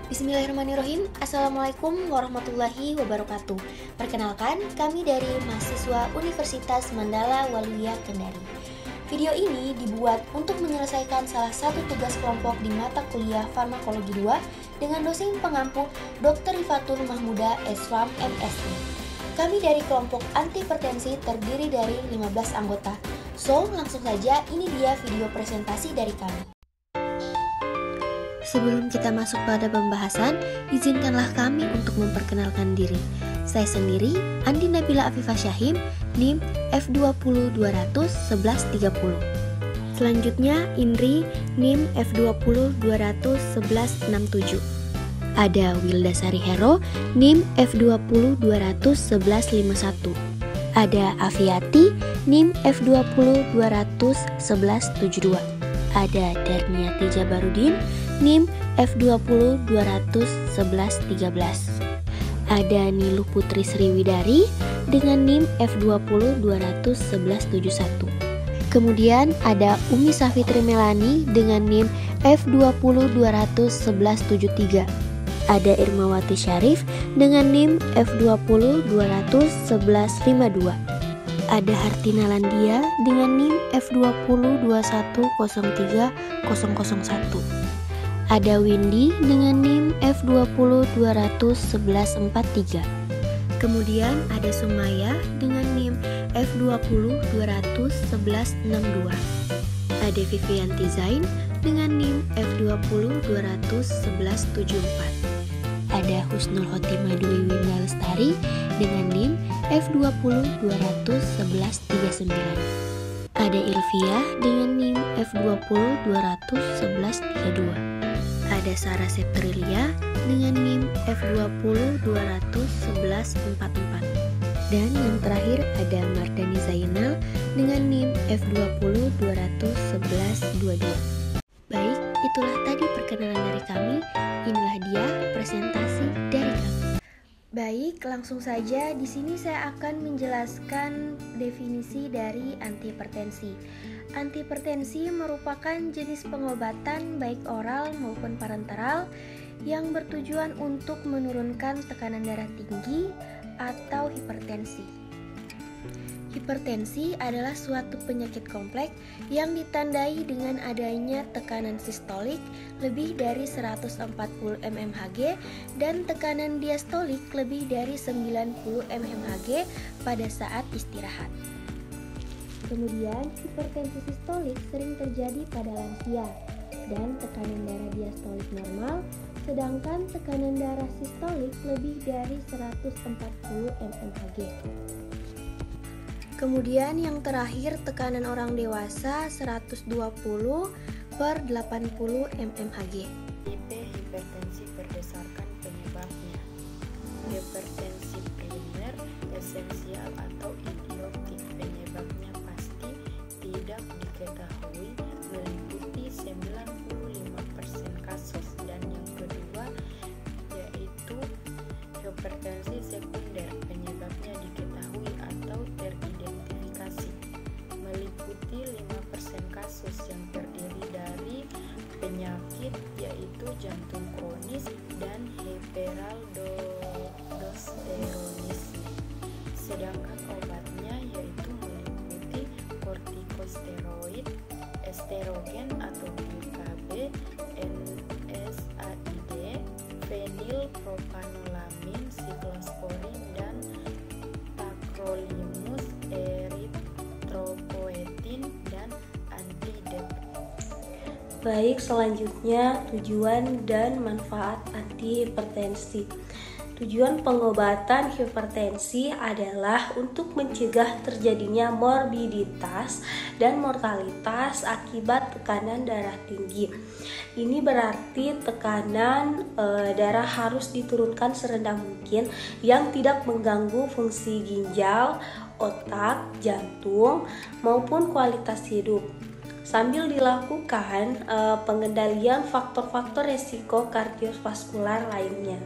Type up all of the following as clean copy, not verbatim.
Bismillahirrahmanirrahim. Assalamualaikum warahmatullahi wabarakatuh. Perkenalkan, kami dari mahasiswa Universitas Mandala Waluya Kendari. Video ini dibuat untuk menyelesaikan salah satu tugas kelompok di mata kuliah Farmakologi 2 dengan dosen pengampu Dr. Rifatul Mahmuda Eslam MSI. Kami dari kelompok antihipertensi terdiri dari 15 anggota. So, langsung saja ini dia video presentasi dari kami. Sebelum kita masuk pada pembahasan, izinkanlah kami untuk memperkenalkan diri. Saya sendiri, Andi Nabila Afifah Syahim, NIM F20-200-1130. Selanjutnya, Indri, NIM F20-200-1167. Ada Wilda Sari Hero, NIM F20-200-1151. Ada Afiati, NIM F20-200-1172. Ada Darniati Jabarudin, NIM F20-200-1113. Ada Niluh Putri Sriwidari dengan NIM F20-200-1171. Kemudian ada Umi Safitri Melani dengan NIM F20-200-1173. Ada Irmawati Syarif dengan NIM F20-200-1152. Ada Hartina Landia dengan NIM F20-2103-001. Ada Windy dengan NIM F20-200-1143. Kemudian ada Sumaya dengan NIM F20-200-1162. Ada Vivianti Zain dengan NIM F20-200-1174. Ada Husnul Khotimah Dwi Winda Lestari dengan NIM F20-200-1139. Ada Ilvia dengan NIM F20-200-1132. Ada Sarah Septrilia dengan NIM F20-200-1144. Dan yang terakhir ada Mardani Zainal dengan NIM F20-200-1122. Baik, itulah tadi perkenalan dari kami. Inilah dia presentasi dari kami. Baik, langsung saja di sini saya akan menjelaskan definisi dari antihipertensi. Antihipertensi merupakan jenis pengobatan baik oral maupun parenteral yang bertujuan untuk menurunkan tekanan darah tinggi atau hipertensi. Hipertensi adalah suatu penyakit kompleks yang ditandai dengan adanya tekanan sistolik lebih dari 140 mmHg dan tekanan diastolik lebih dari 90 mmHg pada saat istirahat. Kemudian, hipertensi sistolik sering terjadi pada lansia dan tekanan darah diastolik normal, sedangkan tekanan darah sistolik lebih dari 140 mmHg. Kemudian yang terakhir tekanan orang dewasa 120/80 mmHg. Tipe hipertensi berdasarkan penyebabnya. Hipertensi primer, esensial atau idiotik, penyebabnya pasti tidak diketahui, meliputi 95% kasus. Dan yang kedua yaitu hipertensi sekunder, penyebabnya diketahui atau teridentifikasi, meliputi 5% kasus yang terdiri dari penyakit yaitu jantung kronis dan hiperaldosteronisme. Sedangkan obatnya yaitu meliputi kortikosteroid, estrogen atau GKB, NSAID, fenilpropanolamin, siklosporin, dan tacrolimus, eritropoetin, dan antidepresan. Baik, selanjutnya tujuan dan manfaat antihipertensi. Tujuan pengobatan hipertensi adalah untuk mencegah terjadinya morbiditas dan mortalitas akibat tekanan darah tinggi. Ini berarti tekanan darah harus diturunkan serendah mungkin yang tidak mengganggu fungsi ginjal, otak, jantung, maupun kualitas hidup. Sambil dilakukan pengendalian faktor-faktor resiko kardiovaskular lainnya.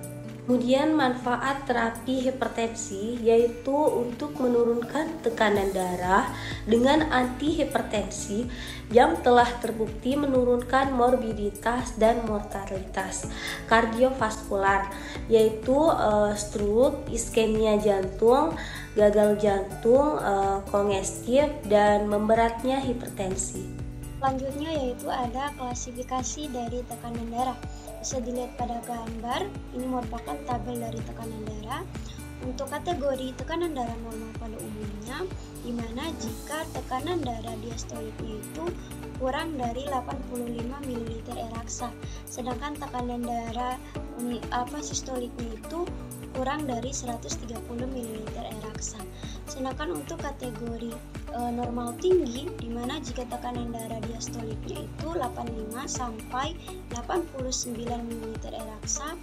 Kemudian manfaat terapi hipertensi yaitu untuk menurunkan tekanan darah dengan antihipertensi yang telah terbukti menurunkan morbiditas dan mortalitas kardiovaskular yaitu stroke, iskemia jantung, gagal jantung, kongestif, dan memberatnya hipertensi. Selanjutnya yaitu ada klasifikasi dari tekanan darah. Bisa dilihat pada gambar, ini merupakan tabel dari tekanan darah. Untuk kategori tekanan darah normal pada umumnya, di mana jika tekanan darah diastoliknya itu kurang dari 85 ml eraksa, sedangkan tekanan darah sistoliknya itu kurang dari 130 ml eraksa. Sedangkan untuk kategori normal tinggi, di mana jika tekanan darah diastoliknya itu 85 sampai 89 ml eraksa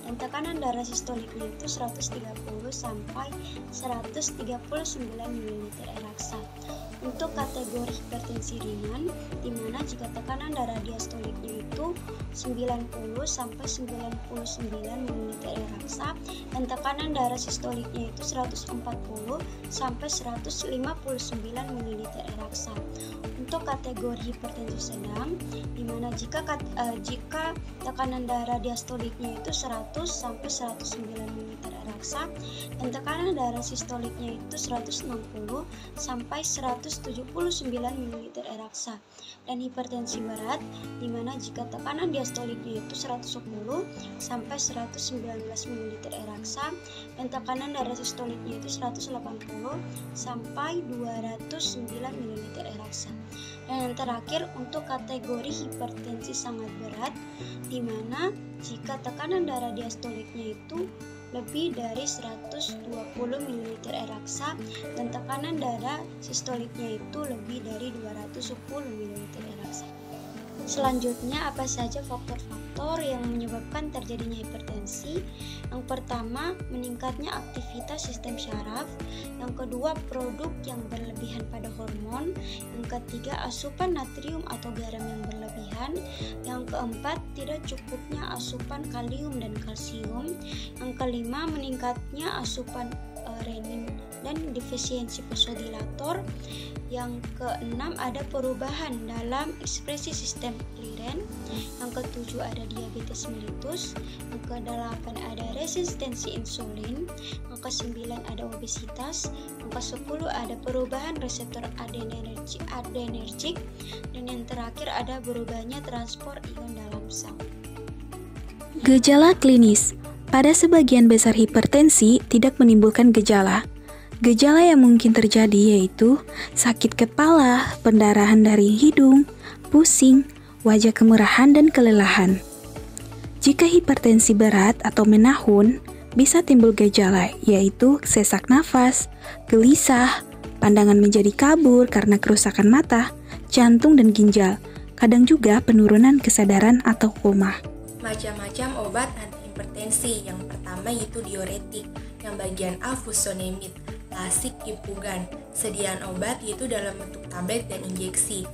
dan tekanan darah sistoliknya itu 130 sampai 139 ml eraksa. Untuk kategori hipertensi ringan, di mana jika tekanan darah diastoliknya itu 90 sampai 99 ml eraksa dan tekanan darah sistoliknya itu 140 sampai 159 ml eraksa. Untuk kategori hipertensi sedang, di mana jika tekanan darah diastoliknya itu 100 sampai 109 ml eraksa dan tekanan darah sistoliknya itu 160 sampai 179 ml eraksa. Dan hipertensi berat, di mana jika tekanan diastoliknya itu 110 sampai 119 ml eraksa dan tekanan darah sistoliknya itu 180 sampai 209 ml eraksa. Dan yang terakhir untuk kategori hipertensi sangat berat, di mana jika tekanan darah diastoliknya itu lebih dari 120 ml eraksa dan tekanan darah sistoliknya itu lebih dari 210 ml eraksa. Selanjutnya, apa saja faktor-faktor yang menyebabkan terjadinya hipertensi? Yang pertama, meningkatnya aktivitas sistem syaraf. Yang kedua, produk yang berlebihan pada hormon. Yang ketiga, asupan natrium atau garam yang berlebihan. Yang keempat, tidak cukupnya asupan kalium dan kalsium. Yang kelima, meningkatnya asupan renin dan defisiensi vasodilator. Yang keenam, ada perubahan dalam ekspresi sistem gliren. Yang ketujuh, ada diabetes mellitus. Yang kedelapan, ada resistensi insulin. Yang kesembilan, ada obesitas. Yang kesepuluh, ada perubahan reseptor adrenergik. Dan yang terakhir, ada berubahnya transport ion dalam sel. Gejala klinis. Pada sebagian besar hipertensi tidak menimbulkan gejala. Gejala yang mungkin terjadi yaitu sakit kepala, pendarahan dari hidung, pusing, wajah kemerahan, dan kelelahan. Jika hipertensi berat atau menahun, bisa timbul gejala yaitu sesak nafas, gelisah, pandangan menjadi kabur karena kerusakan mata, jantung, dan ginjal. Kadang juga penurunan kesadaran atau koma. Macam-macam obat antihipertensi. Yang pertama yaitu diuretik, yang bagian A fusonemid, lasik, ipugan. Sediaan obat yaitu dalam bentuk tablet dan injeksi.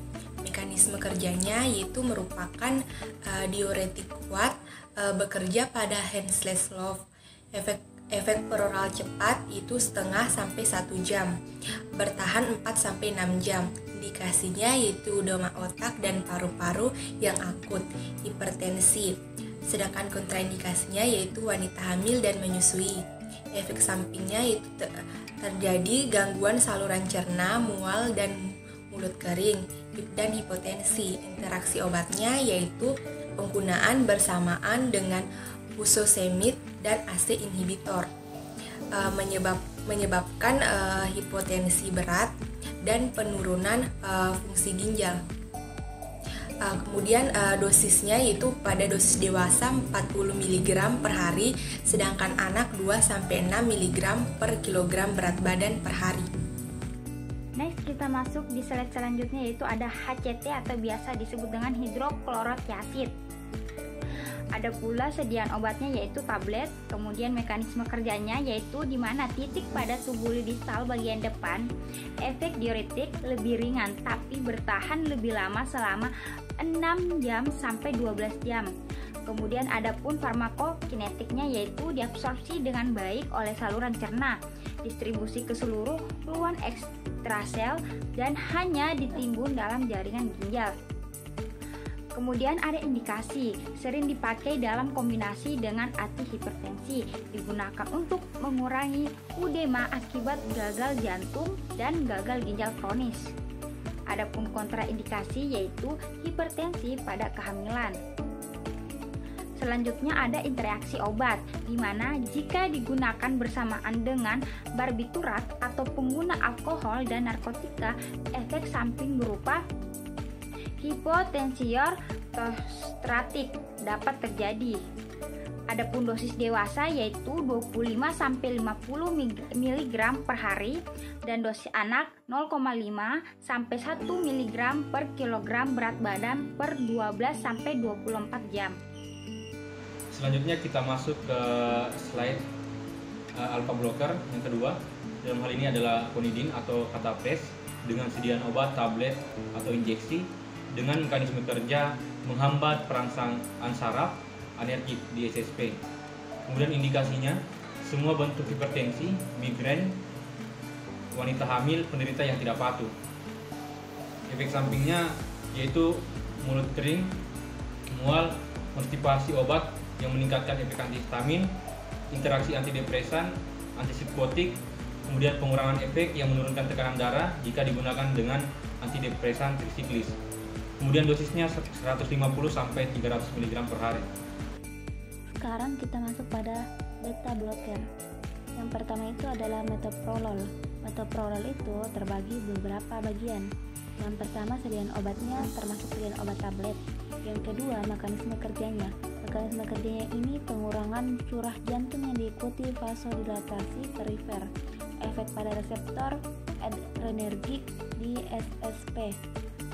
Mekanisme kerjanya yaitu merupakan diuretik kuat, bekerja pada Hensley-Love. Efek peroral cepat itu setengah sampai 1 jam, bertahan 4 sampai 6 jam. Indikasinya yaitu edema otak dan paru-paru yang akut, hipertensi. Sedangkan kontraindikasinya yaitu wanita hamil dan menyusui. Efek sampingnya yaitu terjadi gangguan saluran cerna, mual, dan mulut kering, dan hipotensi. Interaksi obatnya yaitu penggunaan bersamaan dengan fusosemid dan ACE inhibitor, menyebabkan hipotensi berat dan penurunan fungsi ginjal. Kemudian dosisnya yaitu pada dosis dewasa 40 mg per hari, sedangkan anak 2-6 mg per kilogram berat badan per hari. Next, kita masuk di slide selanjutnya yaitu ada HCT atau biasa disebut dengan hidroklorotiazid. Ada pula sediaan obatnya yaitu tablet, kemudian mekanisme kerjanya yaitu di mana titik pada tubuh distal bagian depan, efek diuretik lebih ringan tapi bertahan lebih lama selama 6 jam sampai 12 jam. Kemudian ada pun farmakokinetiknya, yaitu diabsorpsi dengan baik oleh saluran cerna, distribusi ke seluruh ruang ekstrasel, dan hanya ditimbun dalam jaringan ginjal. Kemudian ada indikasi, sering dipakai dalam kombinasi dengan antihipertensi, digunakan untuk mengurangi edema akibat gagal jantung dan gagal ginjal kronis. Adapun kontraindikasi yaitu hipertensi pada kehamilan. Selanjutnya ada interaksi obat, di mana jika digunakan bersamaan dengan barbiturat atau pengguna alkohol dan narkotika, efek samping berupa hipotensior ortostatik dapat terjadi. Adapun dosis dewasa yaitu 25-50 mg per hari dan dosis anak 0,5-1 mg per kilogram berat badan per 12-24 jam. Selanjutnya kita masuk ke slide alpha blocker yang kedua. Dalam hal ini adalah conidine atau catapres dengan sediaan obat, tablet atau injeksi dengan mekanisme kerja menghambat perangsang saraf anergik di SSP. Kemudian indikasinya semua bentuk hipertensi, migrain, wanita hamil, penderita yang tidak patuh. Efek sampingnya yaitu mulut kering, mual, konstipasi obat yang meningkatkan efek antihistamin, interaksi antidepresan, antipsikotik, kemudian pengurangan efek yang menurunkan tekanan darah jika digunakan dengan antidepresan trisiklis. Kemudian dosisnya 150-300 mg per hari. Sekarang kita masuk pada beta blocker. Yang pertama itu adalah metoprolol. Metoprolol itu terbagi beberapa bagian. Yang pertama sediaan obatnya termasuk sediaan obat tablet. Yang kedua mekanisme kerjanya. Mekanisme kerjanya ini pengurangan curah jantung yang diikuti vasodilatasi perifer, efek pada reseptor adrenergik di SSP,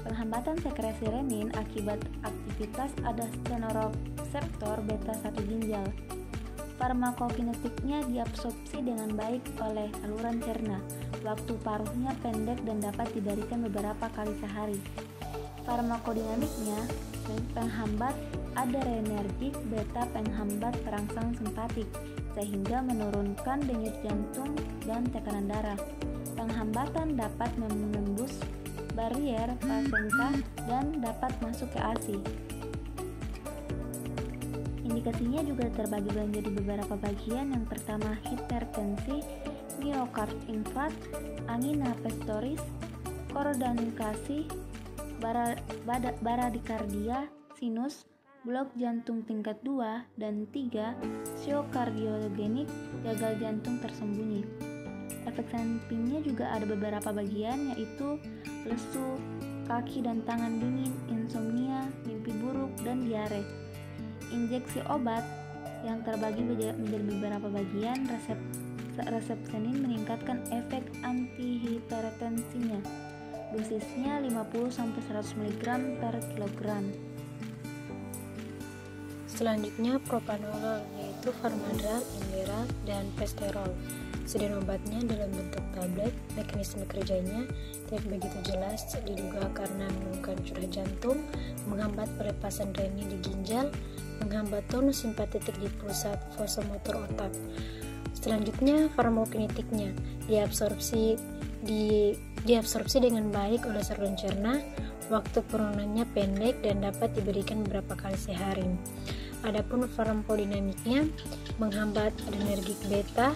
penghambatan sekresi renin akibat aktivitas adenoreseptor beta 1 ginjal. Farmakokinetiknya diabsorpsi dengan baik oleh saluran cerna. Waktu paruhnya pendek dan dapat diberikan beberapa kali sehari. Farmakodinamiknya penghambat adrenergik beta penghambat perangsang simpatik sehingga menurunkan denyut jantung dan tekanan darah. Penghambatan dapat menembus barier plasenta dan dapat masuk ke ASI. Indikasinya juga terbagi menjadi beberapa bagian. Yang pertama hipertensi, miokard infarkt, angina pectoris, koordinasi, baradikardia, sinus, blok jantung tingkat 2 dan 3, siokardiogenik, gagal jantung tersembunyi. Efek sampingnya juga ada beberapa bagian, yaitu lesu, kaki dan tangan dingin, insomnia, mimpi buruk, dan diare. Injeksi obat yang terbagi menjadi beberapa bagian. Resepsenin meningkatkan efek antihipertensinya. Dosisnya 50-100 mg per kilogram. Selanjutnya propanolol, yaitu Farmadral, Inderal, dan Pesterol. Sediaan obatnya dalam bentuk tablet. Mekanisme kerjanya tidak begitu jelas, diduga karena menurunkan curah jantung, menghambat pelepasan renin di ginjal, menghambat tonus simpatetik di pusat vasomotor otak. Selanjutnya farmakokinetiknya diabsorpsi dengan baik oleh saluran cerna. Waktu penurunannya pendek dan dapat diberikan beberapa kali sehari. Adapun farmakodinamiknya menghambat adrenergik beta,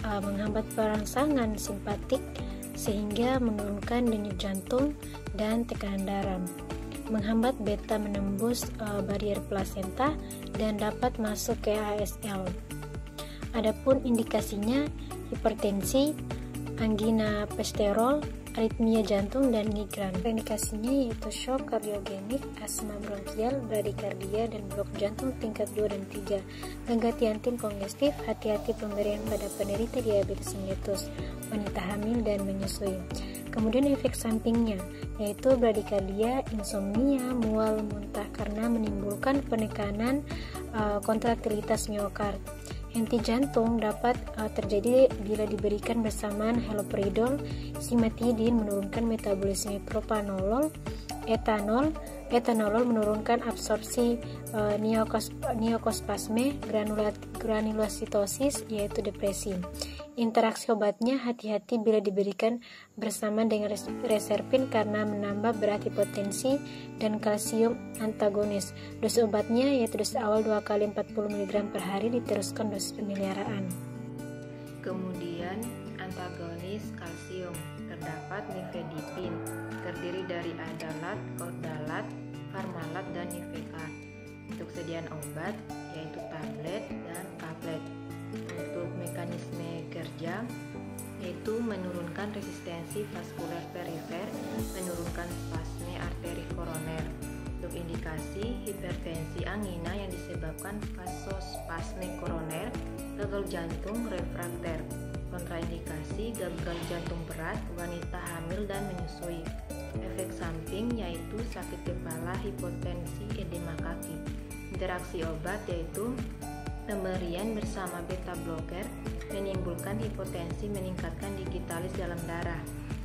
menghambat perangsangan simpatik sehingga menurunkan denyut jantung dan tekanan darah, menghambat beta menembus barier plasenta dan dapat masuk ke ASL. Adapun indikasinya hipertensi, angina pectoris, aritmia jantung, dan migrain. Indikasinya yaitu shock kardiogenik, asma bronkial, bradikardia, dan blok jantung tingkat 2 dan 3. Ganti jantung kongestif, hati-hati pemberian pada penderita diabetes mellitus, wanita hamil, dan menyusui. Kemudian efek sampingnya yaitu bradikardia, insomnia, mual, muntah karena menimbulkan penekanan kontraktilitas miokard. Henti jantung dapat terjadi bila diberikan bersamaan haloperidol, simetidin menurunkan metabolisme propanolol, etanol, Etanolol menurunkan absorpsi neokospasme, granulositosis, yaitu depresi. Interaksi obatnya, hati-hati bila diberikan bersama dengan reserpin karena menambah berat hipotensi, dan kalsium antagonis. Dosis obatnya yaitu dosis awal 2 kali 40 mg per hari, diteruskan dosis pemeliharaan. Kemudian antagonis kalsium, terdapat nifedipin, terdiri dari adalat, ordalat, farmalat, dan nifekat. Untuk sediaan obat yaitu tablet dan kaplet. Untuk mekanisme kerja yaitu menurunkan resistensi vaskuler perifer, menurunkan spasme arteri koroner. Untuk indikasi hipertensi angina yang disebabkan vasospasme koroner, gagal jantung refrakter. Kontraindikasi gagal jantung berat, wanita hamil dan menyusui. Efek samping yaitu sakit kepala, hipotensi, edema kaki. Interaksi obat yaitu pemberian bersama beta blocker menimbulkan hipotensi, meningkatkan digitalis dalam darah,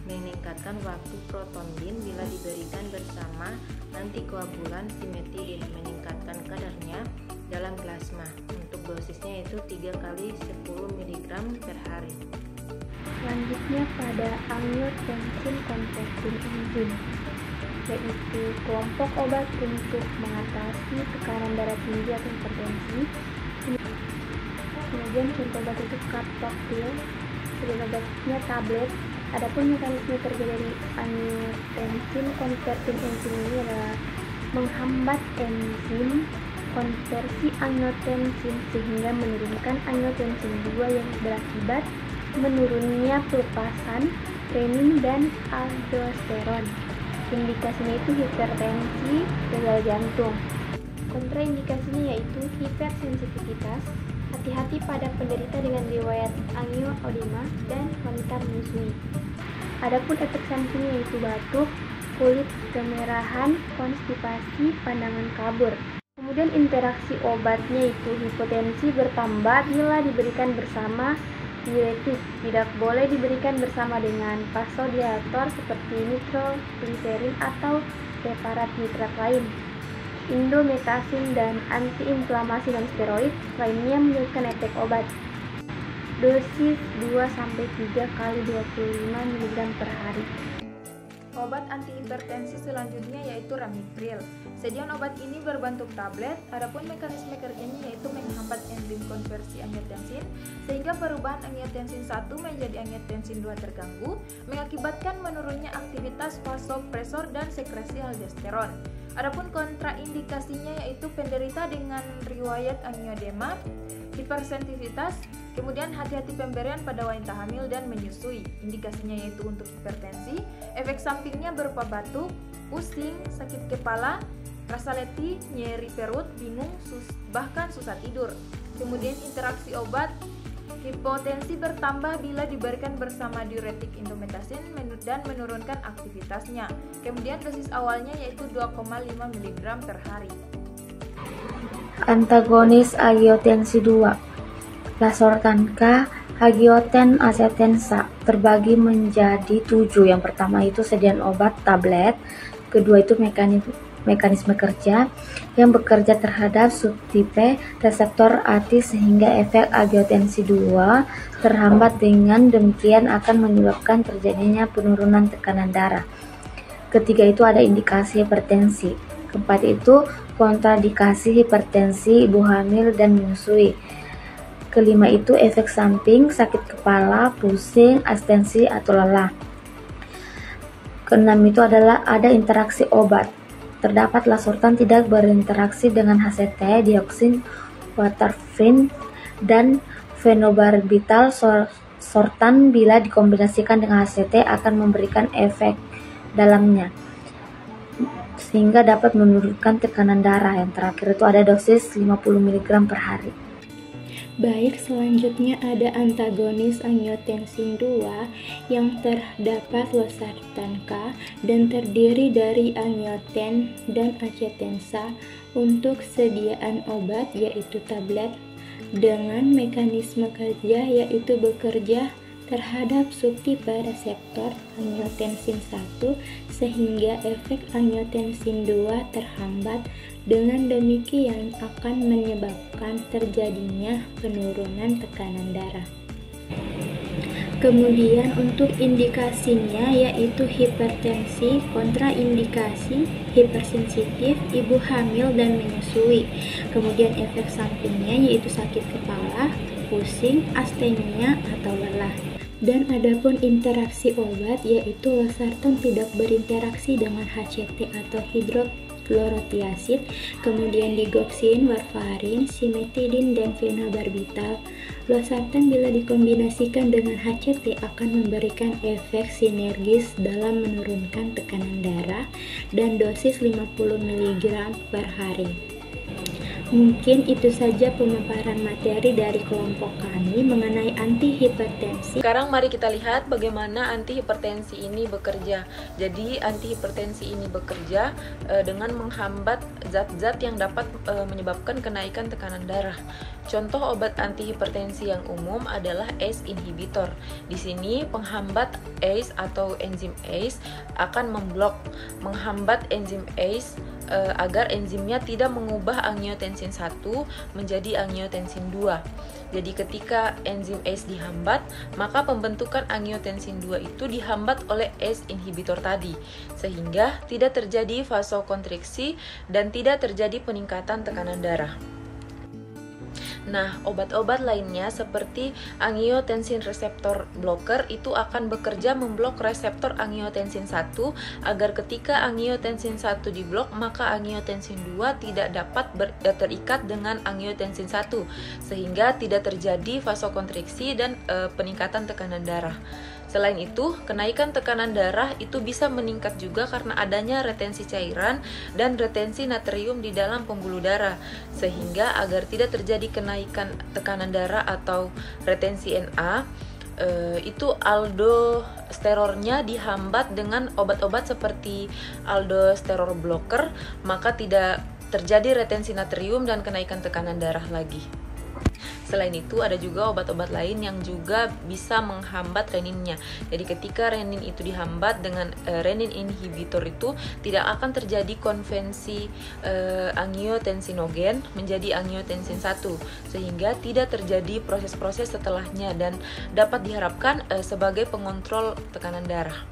meningkatkan waktu protontin bila diberikan bersama antikoagulan simetidin, meningkatkan kadarnya dalam plasma. Untuk dosisnya yaitu 3 kali 10 mg per hari. Selanjutnya pada angiotensin converting enzim, yaitu kelompok obat untuk mengatasi tekanan darah tinggi atau hipertensi. Kemudian contoh obat itu captopril, sediaan obatnya tablet. Adapun mekanisme kerja dari angiotensin converting enzim ini adalah menghambat enzim konversi angiotensin sehingga menurunkan angiotensin 2 yang berakibat menurunnya pelepasan renin dan aldosteron. Indikasinya itu hipertensi, gagal jantung. Kontraindikasinya yaitu hipersensitivitas, hati-hati pada penderita dengan riwayat angioedema dan wanita menyusui. Adapun efek sampingnya yaitu batuk, kulit kemerahan, konstipasi, pandangan kabur. Kemudian interaksi obatnya itu hipotensi bertambah bila diberikan bersama diuretik, tidak boleh diberikan bersama dengan vasodilator seperti nitrogliserin atau preparat nitrat lain. Indometasin dan antiinflamasi dan steroid lainnya menyebabkan efek obat. Dosis 2-3 kali 25 mg per hari. Obat antihipertensi selanjutnya yaitu ramipril. Sediaan obat ini berbentuk tablet, adapun mekanisme kerjanya yaitu menghambat enzim konversi angiotensin sehingga perubahan angiotensin 1 menjadi angiotensin 2 terganggu, mengakibatkan menurunnya aktivitas vasopresor dan sekresi aldosteron. Adapun kontraindikasinya yaitu penderita dengan riwayat angioedema, hipersensitivitas, kemudian hati-hati pemberian pada wanita hamil dan menyusui. Indikasinya yaitu untuk hipertensi, efek sampingnya berupa batuk, pusing, sakit kepala, rasa letih, nyeri perut, bingung, bahkan susah tidur. Kemudian interaksi obat, hipotensi bertambah bila diberikan bersama diuretik indometasin dan menurunkan aktivitasnya. Kemudian dosis awalnya yaitu 2,5 mg per hari. Antagonis angiotensi 2, lasortan K, hagioten asetensa, terbagi menjadi 7. Yang pertama itu sediaan obat tablet, kedua itu mekanisme kerja yang bekerja terhadap subtipe reseptor ATI sehingga efek angiotensi 2 terhambat, dengan demikian akan menyebabkan terjadinya penurunan tekanan darah. Ketiga itu ada indikasi hipertensi. Keempat itu kontraindikasi hipertensi, ibu hamil dan menyusui. Kelima itu efek samping, sakit kepala, pusing, abstensi atau lelah. Keenam itu adalah ada interaksi obat. Terdapat lasortan tidak berinteraksi dengan HCT, dioksin, warfarin, dan fenobarbital. Sortan bila dikombinasikan dengan HCT akan memberikan efek dalamnya sehingga dapat menurunkan tekanan darah. Yang terakhir itu ada dosis 50 mg per hari. Baik, selanjutnya ada antagonis angiotensin 2 yang terdapat losartan K dan terdiri dari angioten dan acetensa. Untuk sediaan obat yaitu tablet dengan mekanisme kerja yaitu bekerja terhadap subtipe reseptor angiotensin 1 sehingga efek angiotensin 2 terhambat. Dengan demikian akan menyebabkan terjadinya penurunan tekanan darah. Kemudian untuk indikasinya yaitu hipertensi, kontraindikasi, hipersensitif, ibu hamil dan menyusui. Kemudian efek sampingnya yaitu sakit kepala, pusing, astenia atau lelah. Dan adapun interaksi obat yaitu losartan tidak berinteraksi dengan HCT atau hidrokhlorotiazid, kemudian digoxin, warfarin, simetidin, dan fenobarbital. Losartan bila dikombinasikan dengan HCT akan memberikan efek sinergis dalam menurunkan tekanan darah dan dosis 50 mg per hari. Mungkin itu saja pemaparan materi dari kelompok kami mengenai antihipertensi. Sekarang mari kita lihat bagaimana antihipertensi ini bekerja. Jadi antihipertensi ini bekerja dengan menghambat zat-zat yang dapat menyebabkan kenaikan tekanan darah. Contoh obat antihipertensi yang umum adalah ACE inhibitor. Di sini penghambat ACE atau enzim ACE akan menghambat enzim ACE agar enzimnya tidak mengubah angiotensin 1 menjadi angiotensin 2. Jadi ketika enzim ACE dihambat, maka pembentukan angiotensin 2 itu dihambat oleh ACE inhibitor tadi, sehingga tidak terjadi vasokonstriksi dan tidak terjadi peningkatan tekanan darah. Nah, obat-obat lainnya seperti angiotensin reseptor blocker itu akan bekerja memblok reseptor angiotensin 1 agar ketika angiotensin 1 diblok, maka angiotensin 2 tidak dapat terikat dengan angiotensin 1 sehingga tidak terjadi vasokonstriksi dan peningkatan tekanan darah. Selain itu, kenaikan tekanan darah itu bisa meningkat juga karena adanya retensi cairan dan retensi natrium di dalam pembuluh darah, sehingga agar tidak terjadi kenaikan tekanan darah atau retensi Na, itu aldosterornya dihambat dengan obat-obat seperti aldosterol blocker, maka tidak terjadi retensi natrium dan kenaikan tekanan darah lagi. Selain itu ada juga obat-obat lain yang juga bisa menghambat reninnya. Jadi ketika renin itu dihambat dengan renin inhibitor itu tidak akan terjadi konvensi angiotensinogen menjadi angiotensin 1 sehingga tidak terjadi proses-proses setelahnya dan dapat diharapkan sebagai pengontrol tekanan darah.